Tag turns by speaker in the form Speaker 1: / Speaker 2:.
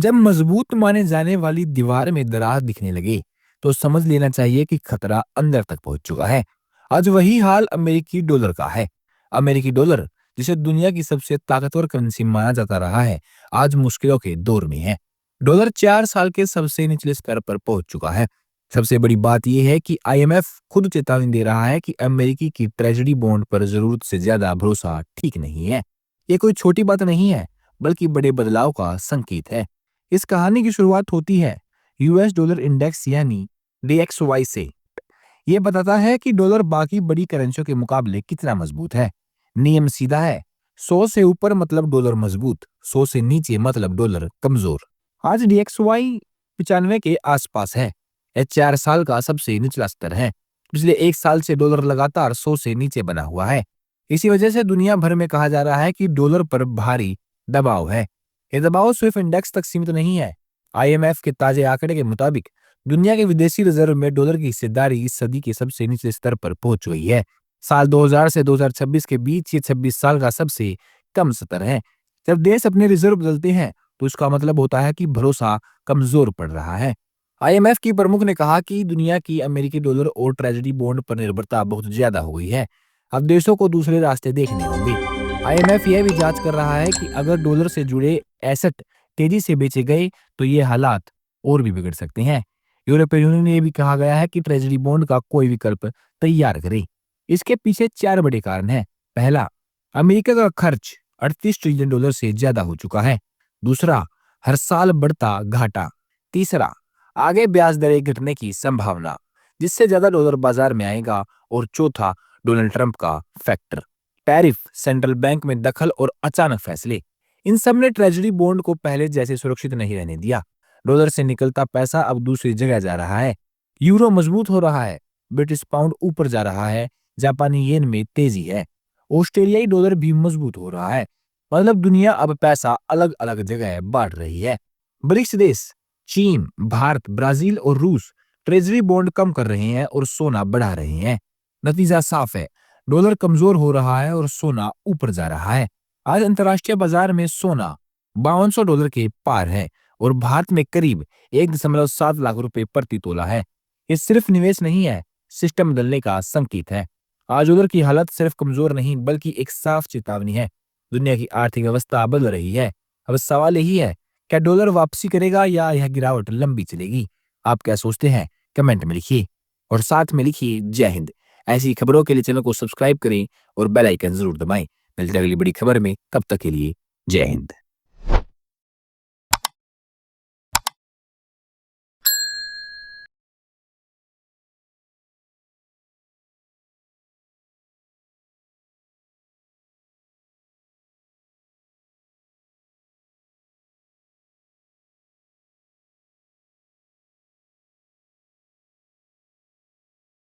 Speaker 1: जब मजबूत माने जाने वाली दीवार में दरार दिखने लगे, तो समझ लेना चाहिए कि खतरा अंदर तक पहुंच चुका है। आज वही हाल अमेरिकी डॉलर का है। अमेरिकी डॉलर, जिसे दुनिया की सबसे ताकतवर करेंसी माना जाता रहा है, आज मुश्किलों के दौर में है। डॉलर 4 साल के सबसे निचले स्तर पर पहुंच चुका है। सबसे बड़ी बात यह है कि आईएमएफ खुद चेतावनी दे रहा है कि अमेरिकी की ट्रेजरी बॉन्ड पर जरूरत से ज्यादा भरोसा ठीक नहीं है। ये कोई छोटी बात नहीं है, बल्कि बड़े बदलाव का संकेत है। इस कहानी की शुरुआत होती है यूएस डॉलर इंडेक्स यानी डीएक्सवाई से। यह बताता है कि डॉलर बाकी बड़ी करेंसियों के मुकाबले कितना मजबूत है। नियम सीधा है, 100 से ऊपर मतलब डॉलर मजबूत, 100 से नीचे मतलब डॉलर कमजोर। आज डीएक्सवाई 95 के आसपास है। यह 4 साल का सबसे निचला स्तर है। पिछले 1 साल से डॉलर लगातार 100 से नीचे बना हुआ है। इसी वजह से दुनिया भर में कहा जा रहा है कि डॉलर पर भारी दबाव है। ये दबाव सिर्फ इंडेक्स तक सीमित नहीं है। आईएमएफ के ताजे आंकड़े के मुताबिक दुनिया के विदेशी रिजर्व में डॉलर की हिस्सेदारी इस सदी के सबसे निचले स्तर पर पहुंच गई है। साल 2000 से 2026 के बीच ये 26 साल का सबसे कम स्तर है। जब देश अपने रिजर्व बदलते हैं, तो इसका मतलब होता है कि भरोसा कमजोर पड़ रहा है। आईएमएफ की प्रमुख ने कहा कि दुनिया की अमेरिकी डॉलर और ट्रेजरी बॉन्ड पर निर्भरता बहुत ज्यादा हो गई है। अब देशों को दूसरे रास्ते देखने होंगे। आईएमएफ यह भी जांच कर रहा है कि अगर डॉलर से जुड़े एसेट तेजी से बेचे गए, तो ये हालात और भी बिगड़ सकते हैं। यूरोपीय यूनियन ने यह भी कहा गया है कि ट्रेजरी बॉन्ड का कोई विकल्प तैयार करे। इसके पीछे 4 बड़े कारण हैं। पहला, अमेरिका का खर्च 38 ट्रिलियन डॉलर से ज्यादा हो चुका है। दूसरा, हर साल बढ़ता घाटा। तीसरा, आगे ब्याज दरें घटने की संभावना, जिससे ज्यादा डॉलर बाजार में आएगा। और चौथा, डोनाल्ड ट्रंप का फैक्टर, टैरिफ, सेंट्रल बैंक में दखल और अचानक फैसले। इन सब ने ट्रेजरी बॉन्ड को पहले जैसे सुरक्षित नहीं रहने दिया। डॉलर से निकलता पैसा अब दूसरी जगह जा रहा है। यूरो मजबूत हो रहा है, ब्रिटिश पाउंड ऊपर जा रहा है, जापानी येन में तेजी है, ऑस्ट्रेलियाई डॉलर भी मजबूत हो रहा है। मतलब दुनिया अब पैसा अलग अलग जगह बांट रही है। ब्रिक्स देश चीन, भारत, ब्राजील और रूस ट्रेजरी बॉन्ड कम कर रहे हैं और सोना बढ़ा रहे हैं। नतीजा साफ है, डॉलर कमजोर हो रहा है और सोना ऊपर जा रहा है। आज अंतर्राष्ट्रीय बाजार में सोना $5200 के पार है और भारत में करीब 1.7 लाख रुपए प्रति तोला है। ये सिर्फ निवेश नहीं है, सिस्टम बदलने का संकेत है। आज डॉलर की हालत सिर्फ कमजोर नहीं, बल्कि एक साफ चेतावनी है। दुनिया की आर्थिक व्यवस्था बदल रही है। अब सवाल यही है, क्या डॉलर वापसी करेगा या यह गिरावट लंबी चलेगी? आप क्या सोचते हैं? कमेंट में लिखिए और साथ में लिखिए जय हिंद। ऐसी खबरों के लिए चैनल को सब्सक्राइब करें और बेल आइकन जरूर दबाएं। मिलते हैं अगली बड़ी खबर में, तब तक के लिए जय हिंद।